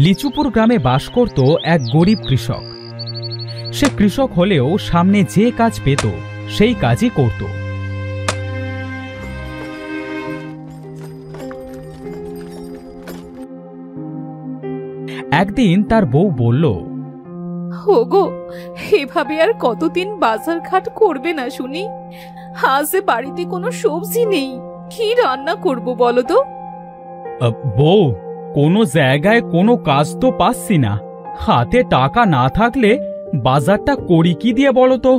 লিচুপুর গ্রামে বাস করত এক গরিব কৃষক। সে কৃষক হলেও সামনে যে কাজ পেত সেই কাজই করত। একদিন তার বউ বলল, ওগো, এভাবে আর কতদিন বাজার ঘাট করবে না শুনি? আজ বাড়িতে কোনো সবজি নেই, কি রান্না করব বলো তো? বউ, কোনো জায়গায় কোনো কাজ তো পাচ্ছি না। হাতে টাকা না থাকলে বাজারটা করি কি দিয়ে বলো তো?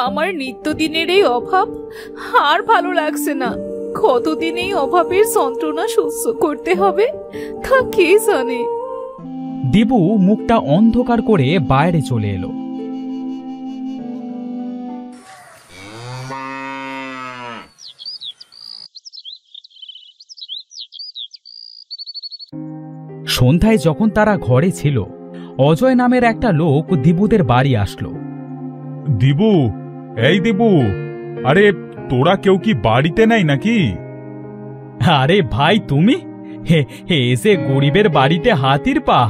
আমার নিত্যদিনের এই অভাব আর ভালো লাগছে না। কতদিন এই অভাবের যন্ত্রণা সহ্য করতে হবে তা কে জানে। দিবু মুখটা অন্ধকার করে বাইরে চলে এলো। সন্ধ্যায় যখন তারা ঘরে ছিল, অজয় নামের একটা লোক দিবুদের বাড়ি আসলো। দিবু, এই দিবু, আরে তোরা কেউ কি বাড়িতে নাই নাকি? আরে ভাই, তুমি এসে গরিবের বাড়িতে হাতির পা,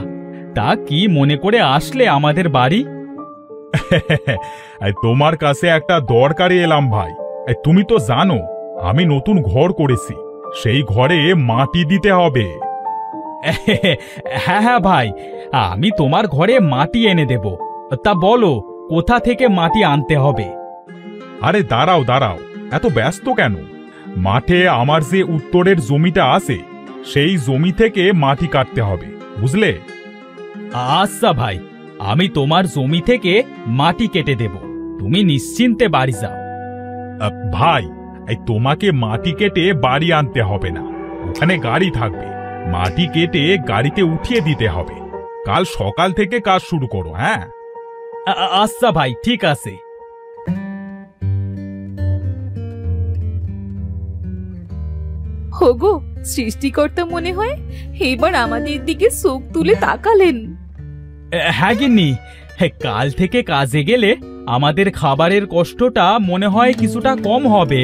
তা কি মনে করে আসলে আমাদের বাড়ি? তোমার কাছে একটা দরকারে এলাম ভাই। তুমি তো জানো আমি নতুন ঘর করেছি, সেই ঘরে মাটি দিতে হবে। হ্যাঁ হ্যাঁ ভাই, আমি তোমার ঘরে মাটি এনে দেব। তা বলো, কোথা থেকে মাটি আনতে হবে? আরে দাঁড়াও দাঁড়াও, এত ব্যস্ত কেন? মাঠে আমার যে উত্তরের জমিটা আছে সেই জমি থেকে মাটি কাটতে হবে, বুঝলে? আচ্ছা ভাই, আমি তোমার জমি থেকে মাটি কেটে দেব, তুমি নিশ্চিন্তে বাড়ি যাও। ভাই, তোমাকে মাটি কেটে বাড়ি আনতে হবে না, ওখানে গাড়ি থাকবে। মাটি কেটে গাড়িতে উঠিয়ে দিতে হবে। কাল সকাল থেকে কাজ শুরু করো। হ্যাঁ আচ্ছা ভাই, ঠিক আছে। ওগো, সৃষ্টিকর্তা মনে হয় এবার আমাদের দিকে চোখ তুলে তাকালেন। হ্যাঁ গিন্নি, কাল থেকে কাজে গেলে আমাদের খাবারের কষ্টটা মনে হয় কিছুটা কম হবে।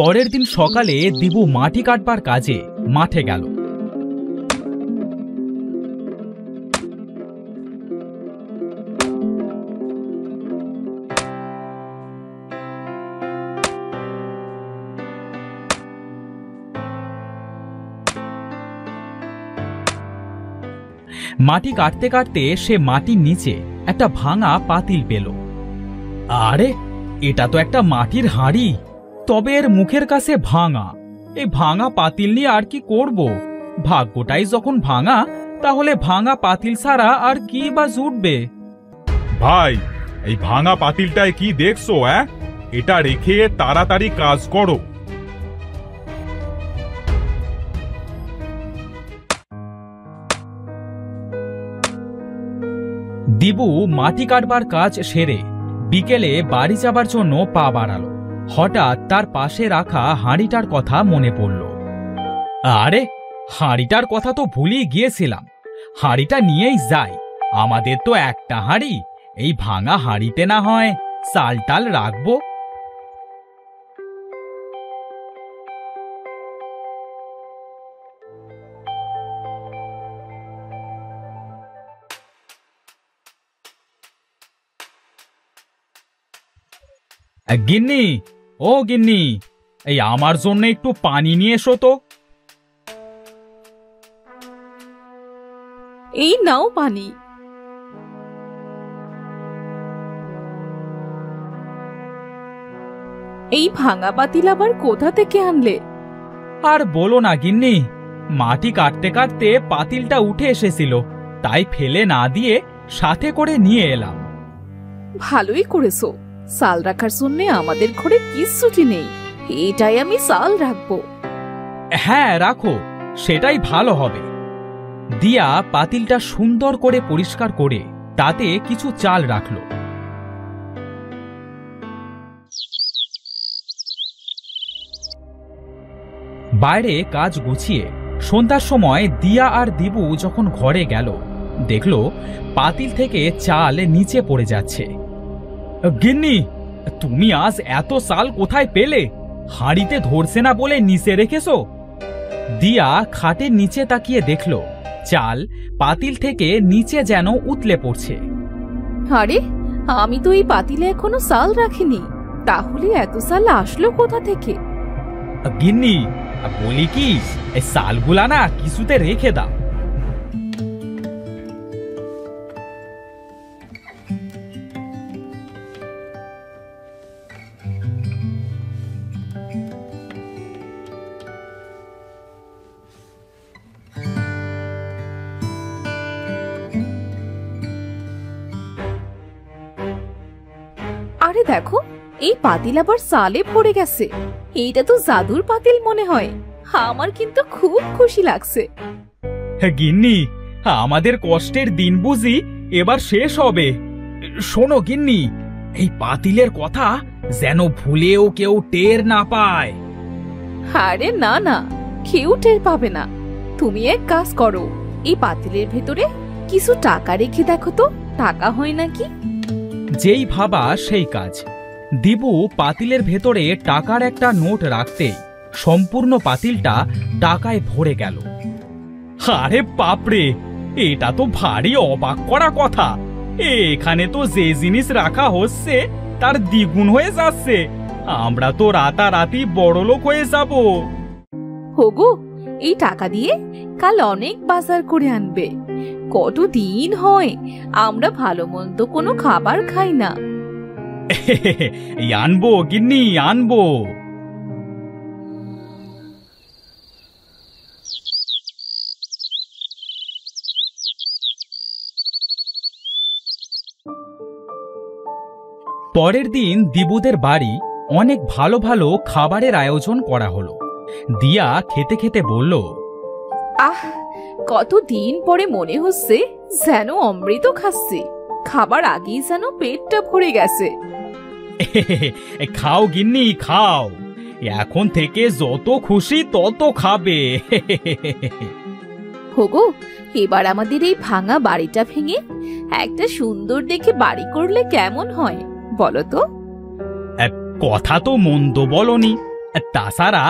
পরের দিন সকালে দিবু মাটি কাটবার কাজে মাঠে গেল। মাটি কাটতে কাটতে সে মাটির নিচে একটা ভাঙা পাতিল পেল। আরে, এটা তো একটা মাটির হাঁড়ি, তবে এর মুখের কাছে ভাঙা। এই ভাঙা পাতিল নিয়ে আর কি করব? ভাগ্যটাই যখন ভাঙা, তাহলে ভাঙা পাতিল ছাড়া আর কি বা জুটবে? ভাই, এই ভাঙা পাতিলটায় কি দেখছো? এটা রেখে তাড়াতাড়ি কাজ করো। দিবু মাটি কাটবার কাজ সেরে বিকেলে বাড়ি যাবার জন্য পা বাড়ালো। হঠাৎ তার পাশে রাখা হাঁড়িটার কথা মনে পড়ল। আরে, হাঁড়িটার কথা তো ভুলেই গিয়েছিলাম। হাঁড়িটা নিয়েই যাই, আমাদের তো একটা হাঁড়ি। এই ভাঙা হাঁড়িতে না হয় চাল টাল রাখবো। গিন্নি, ও গিন্নি, এই আমার জন্য একটু পানি নিয়ে এসো তো। এই নাও পানি। এই ভাঙা পাতিল আবার কোথা থেকে আনলে? আর বলো না গিন্নি, মাটি কাটতে কাটতে পাতিলটা উঠে এসেছিল, তাই ফেলে না দিয়ে সাথে করে নিয়ে এলাম। ভালোই করেছো। চাল রাখার জন্য আমাদের ঘরে কিচ্ছুটি নেই, এটাই আমি চাল রাখবো। হ্যাঁ রাখো, সেটাই ভালো হবে। দিয়া পাতিলটা সুন্দর করে পরিষ্কার করে তাতে কিছু চাল রাখলো। বাইরে কাজ গুছিয়ে সন্ধ্যার সময় দিয়া আর দিবু যখন ঘরে গেল, দেখলো পাতিল থেকে চাল নিচে পড়ে যাচ্ছে। গিন্নি, তুমি আজ এত চাল কোথায় পেলে? হাঁড়িতে ধরছে না বলে নিচে রেখেছো? দিয়া খাটের নিচে তাকিয়ে দেখলো চাল পাতিল থেকে নিচে যেন উতলে পড়ছে। আরে, আমি তো এই পাতিলে এখনো চাল রাখিনি, তাহলে এত চাল আসলো কোথা থেকে? গিন্নি, বলি কি, এই চালগুলা না কিছুতে রেখে দাও। আরে দেখো, এই পাতিল আবার চালে ভরে গেছে। এইটা তো জাদুর পাতিল মনে হয়। আমার কিন্তু খুব খুশি লাগছে। গিন্নি, আমাদের কষ্টের দিন বুঝি এবার শেষ হবে। শোনো গিন্নি, এই পাতিলের কথা যেন ভুলেও কেউ টের না পায়। আরে না না, কেউ টের পাবে না। তুমি এক কাজ করো, এই পাতিলের ভেতরে কিছু টাকা রেখে দেখো তো, টাকা হয় নাকি। যেই ভাবা সেই কাজ। দিবু পাতিলের ভেতরে টাকার একটা নোট রাখতেই সম্পূর্ণ পাতিলটা টাকায় ভরে গেল। আরে বাপরে, এটা তো ভারী অবাক করা কথা। এখানে তো যে জিনিস রাখা হচ্ছে তার দ্বিগুণ হয়ে যাচ্ছে। আমরা তো রাতারাতি বড়লোক হয়ে যাব। হোগো, এই টাকা দিয়ে কাল অনেক বাজার করে আনবে। কতদিন হয় আমরা ভালো মন্দ কোনো খাবার খাই না। আনবো গিন্নি, আনবো। পরের দিন দিবুদের বাড়ি অনেক ভালো ভালো খাবারের আয়োজন করা হলো। দিয়া খেতে খেতে বলল, আহ, কতদিন পরে মনে হচ্ছে যেন অমৃত খাচ্ছি। খাবার আগেই যেন পেটটা ভরে গেছে। খাও গিন্নি, খাও। এখন থেকে যত খুশি তত খাবে। হোগো, এবার আমাদের এই ভাঙা বাড়িটা ভেঙে একটা সুন্দর দেখে বাড়ি করলে কেমন হয় বলো তো? কথা তো মন্দ বলনি। তাছাড়া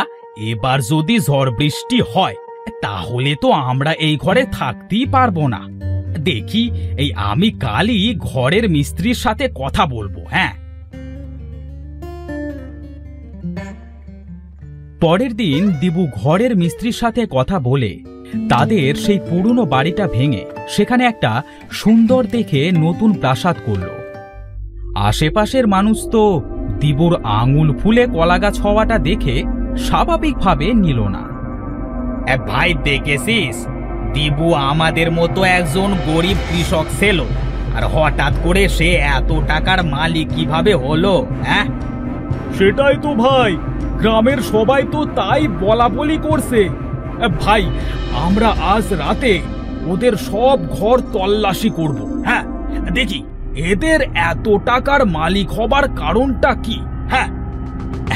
এবার যদি ঝড় বৃষ্টি হয় তাহলে তো আমরা এই ঘরে থাকতেই পারবো না। দেখি, এই আমি কালই ঘরের মিস্ত্রির সাথে কথা বলবো। হ্যাঁ। পরের দিন দিবু ঘরের মিস্ত্রির সাথে কথা বলে তাদের সেই পুরনো বাড়িটা ভেঙে সেখানে একটা সুন্দর দেখে নতুন প্রাসাদ করল। আশেপাশের মানুষ তো দিবুর আঙুল ফুলে কলাগাছ হওয়াটা দেখে স্বাভাবিকভাবে নিল না। ভাই, দেখেছিস, দিবু আমাদের মতো একজন গরিব কৃষক ছিল, আর হঠাৎ করে সে এত টাকার মালিক কিভাবে হলো? হ্যাঁ, সেটাই তো ভাই, গ্রামের সবাই তো তাই বলা বলি করছে। ভাই, আমরা আজ রাতে ওদের সব ঘর তল্লাশি করব। হ্যাঁ, দেখি এদের এত টাকার মালিক হবার কারণটা কি। হ্যাঁ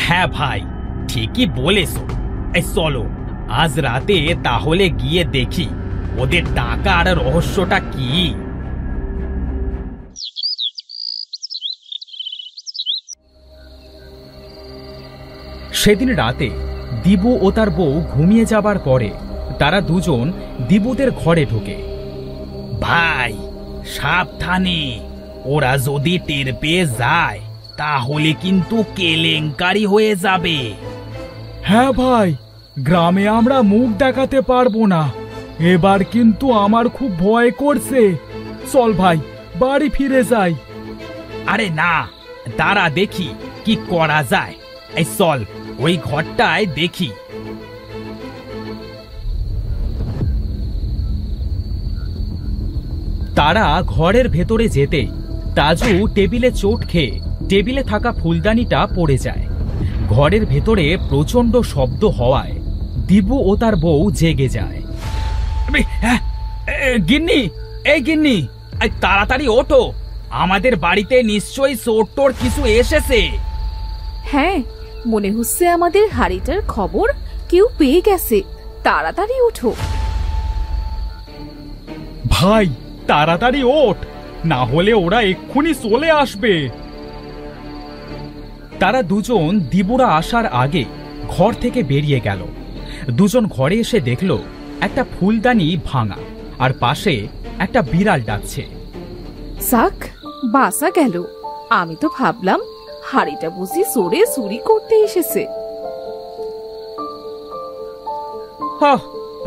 হ্যাঁ ভাই, ঠিকই বলেছো। চলো আজ রাতে তাহলে গিয়ে দেখি ওদের টাকার রহস্যটা কি। সেদিন রাতে দিবু ও তার বউ ঘুমিয়ে যাবার পরে তারা দুজন দিবুদের ঘরে ঢোকে। ভাই, সাবধানে, ওরা যদি টের পেয়ে যায় তাহলে কিন্তু কেলেঙ্কারি হয়ে যাবে। হ্যাঁ ভাই, গ্রামে আমরা মুখ দেখাতে পারবো না। এবার কিন্তু আমার খুব ভয় করছে। চল ভাই, বাড়ি ফিরে যাই। আরে না, দাঁড়া দেখি কি করা যায়। এই চল, ওই ঘরটায় দেখি। তারা ঘরের ভেতরে যেতেই তাজু টেবিলে চোট খেয়ে টেবিলে থাকা ফুলদানিটা পড়ে যায়। ঘরের ভেতরে প্রচন্ড শব্দ হওয়ায় দিবু ও তার বউ জেগে যায়। গিন্নি, এই গিন্নি, তাড়াতাড়ি ওঠো, আমাদের বাড়িতে নিশ্চয়ই চোর টোর কিছু এসেছে। হ্যাঁ, মনে হচ্ছে আমাদের হাড়িটার খবর কেউ পেয়ে গেছে। তাড়াতাড়ি ওঠো। ভাই, তাড়াতাড়ি ওঠ, না হলে ওরা এক্ষুনি চলে আসবে। তারা দুজন দিবুরা আসার আগে ঘর থেকে বেরিয়ে গেল। দুজন ঘরে এসে দেখল একটা ফুলদানি ভাঙা, আর পাশে একটা বিড়াল ডাকছে। যাক, বাসা গেল। আমি তো ভাবলাম হাড়িটা বুঝি চোরে চুরি করতে এসেছে।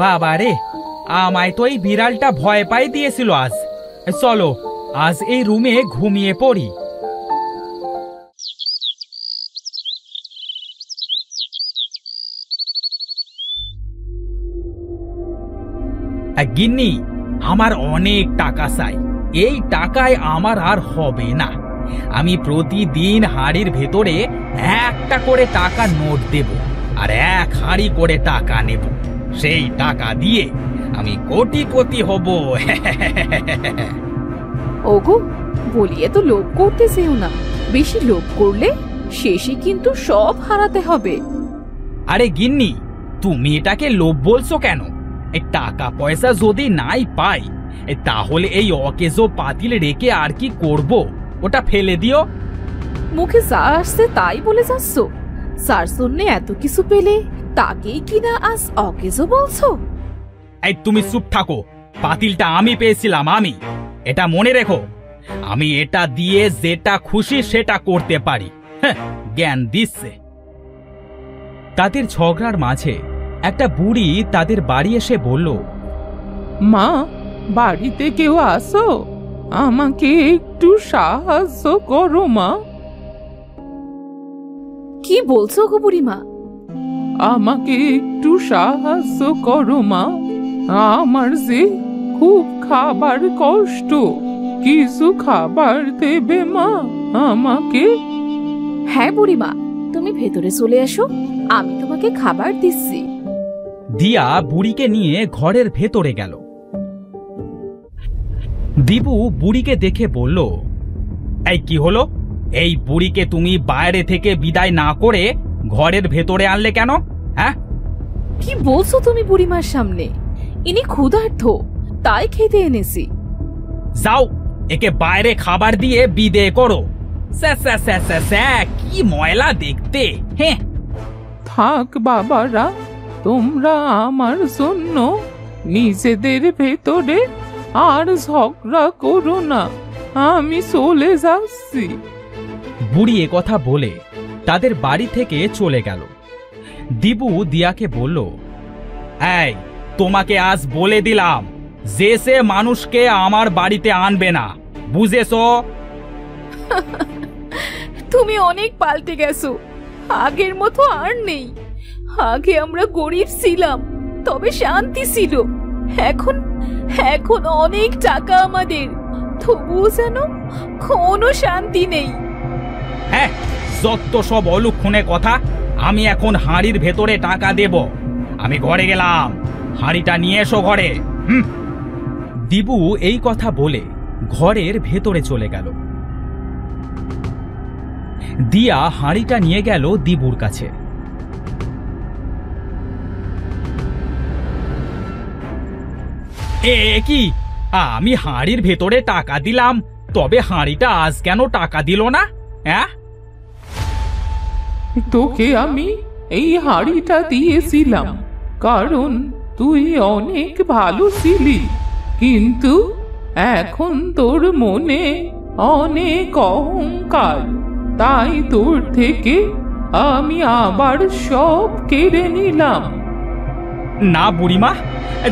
বাবা রে, আমায় তো এই বিড়ালটা ভয় পাই দিয়েছিল। আজ চলো, আজ এই রুমে ঘুমিয়ে পড়ি। গিন্নি, আমার অনেক টাকা চাই। এই টাকায় আমার আর হবে না। আমি প্রতিদিন হাড়ির ভেতরে একটা করে টাকা নোট দেব, আর 1 হাড়ি করে টাকা নেব। সেই টাকা দিয়ে আমি কোটিপতি হব। ওগো, বলিয়ে তো লোভ করতে চেও না। বেশি লোভ করলে শেষে কিন্তু সব হারাতে হবে। আরে গিন্নি, তুমি এটাকে লোভ বলছো কেন? এই টাকা পয়সা যদি নাই পাই, তাহলে এই অকেজো পাতিল রেখে আর কি করব? ওটা ফেলে দিও। মুখে যা আসছে তাই বলে যাচ্ছ। যার জন্য এত কিছু পেলে তাকেই কিনা আজ অকেজো বলছো? এই তুমি চুপ থাকো। পাতিলটা আমি পেয়েছিলাম, আমি। এটা মনে রেখো, আমি এটা দিয়ে যেটা খুশি সেটা করতে পারি। জ্ঞান দিচ্ছে। তাদের ঝগড়ার মাঝে একটা বুড়ি তাদের বাড়ি এসে বলল, মা, বাড়িতে কেউ আসো? আমাকে একটু সাহায্য করো মা। কি বলছো গো বুড়িমা? আমাকে একটু সাহায্য করো মা। আমার যে খুব খাবার কষ্ট, কিছু খাবার দেবে মা আমাকে? হ্যাঁ বুড়িমা, তুমি ভেতরে চলে এসো, আমি তোমাকে খাবার দিচ্ছি। দিয়া বুড়িকে নিয়ে ঘরের ভেতরে গেল। দিবু বুড়িকে দেখে বলল, এই কি হলো? এই বুড়িকে তুমি বাইরে থেকে বিদায় না করে ঘরের ভেতরে আনলে কেন? হ্যাঁ, কি বলছো তুমি বুড়িমার সামনে? ইনি ক্ষুধার্ত, তাই খেতে এনেছি। যাও, একে বাইরে খাবার দিয়ে বিদায় করো। কি ময়লা দেখতে। হ্যাঁ, থাক বাবারা, তোমরা আমার জন্য নিজেদের ভেতরে আর ঝগড়া করো না, আমি চলে যাচ্ছি। বুড়ি কথা বলে তাদের বাড়ি থেকে চলে গেল। দিবু দিয়াকে বলল, এই, তোমাকে আজ বলে দিলাম যে সে মানুষকে আমার বাড়িতে আনবে না, বুঝেছো? তুমি অনেক পাল্টে গেছো, আগের মতো আর নেই। আগে আমরা গরিব ছিলাম, তবে শান্তি ছিল। এখন এখন অনেক টাকা আমাদের, তবুও যেন কোনো শান্তি নেই। হ্যাঁ, যত সব অলুক্ষণে কথা। আমি এখন হাঁড়ির ভেতরে টাকা দেব। আমি ঘরে গেলাম, হাঁড়িটা নিয়ে এসো ঘরে। দিবু এই কথা বলে ঘরের ভেতরে চলে গেল। দিয়া হাঁড়িটা নিয়ে গেল দিবুর কাছে। এ কি, আমি হাঁড়ির ভেতরে টাকা দিলাম, তবে হাঁড়িটা আজ কেন টাকা দিল না? হ্যাঁ, তোকে আমি এই হাড়িটা দিয়েছিলাম কারণ তুই অনেক ভালো ছিলি, কিন্তু এখন তোর মনে অনেক অহংকার, তাই তোর থেকে আমি আবার সব কেড়ে নিলাম। না বুড়িমা,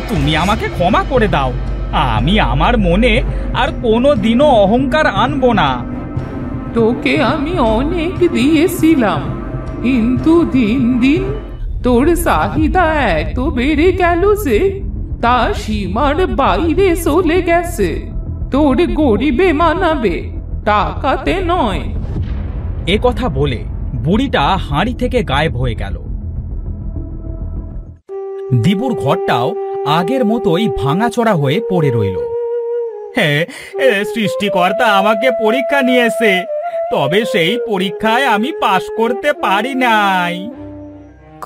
তুমি আমাকে ক্ষমা করে দাও। আমি আমার মনে আর কোনো দিনও অহংকার আনবো না। তোকে আমি অনেক দিয়েছিলাম, কিন্তু দিন দিন তোর চাহিদা এত বেড়ে গেল যে তা সীমার বাইরে চলে গেছে। তোর গরিবে মানাবে, টাকাতে নয়। এ কথা বলে বুড়িটা হাঁড়ি থেকে গায়েব হয়ে গেল। দিবুর ঘরটাও আগের মতোই ভাঙাচোরা হয়ে পড়ে রইল। হ্যাঁ, সৃষ্টিকর্তা আমাকে পরীক্ষা নিয়েছে, তবে সেই পরীক্ষায় আমি পাশ করতে পারি নাই।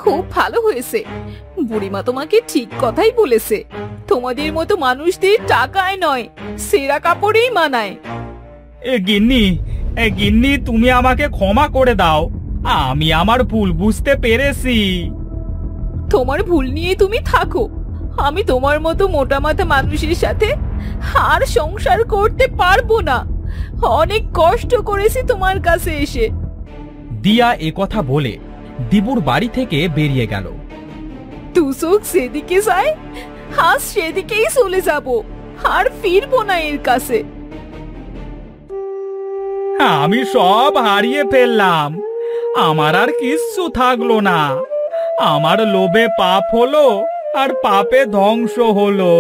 খুব ভালো হয়েছে, বুড়িমা তোমাকে ঠিক কথাই বলেছে, তোমাদের মতো মানুষদের টাকায় নয়, সেরা কাপড়েই মানায়। গিন্নি তুমি আমাকে ক্ষমা করে দাও, আমি আমার ভুল বুঝতে পেরেছি। তোমার ভুল নিয়ে তুমি থাকো, আমি তোমার মতো মোটা মাথা মানুষের সাথে আর সংসার করতে পারবো না। অনেক কষ্ট করেছি তোমার কাছে এসে। দিয়া কথা বলে দিবুর বাড়ি থেকে বেরিয়ে গেল। তুসুক সেদিকে যায়, আজ সেদিকেই চলে যাব, আর ফিরবো না এর কাছে। আমি সব হারিয়ে ফেললাম, আমার আর কিচ্ছু থাকলো না। আমার লোভে পাপ হলো, আর পাপে ধ্বংস হলো।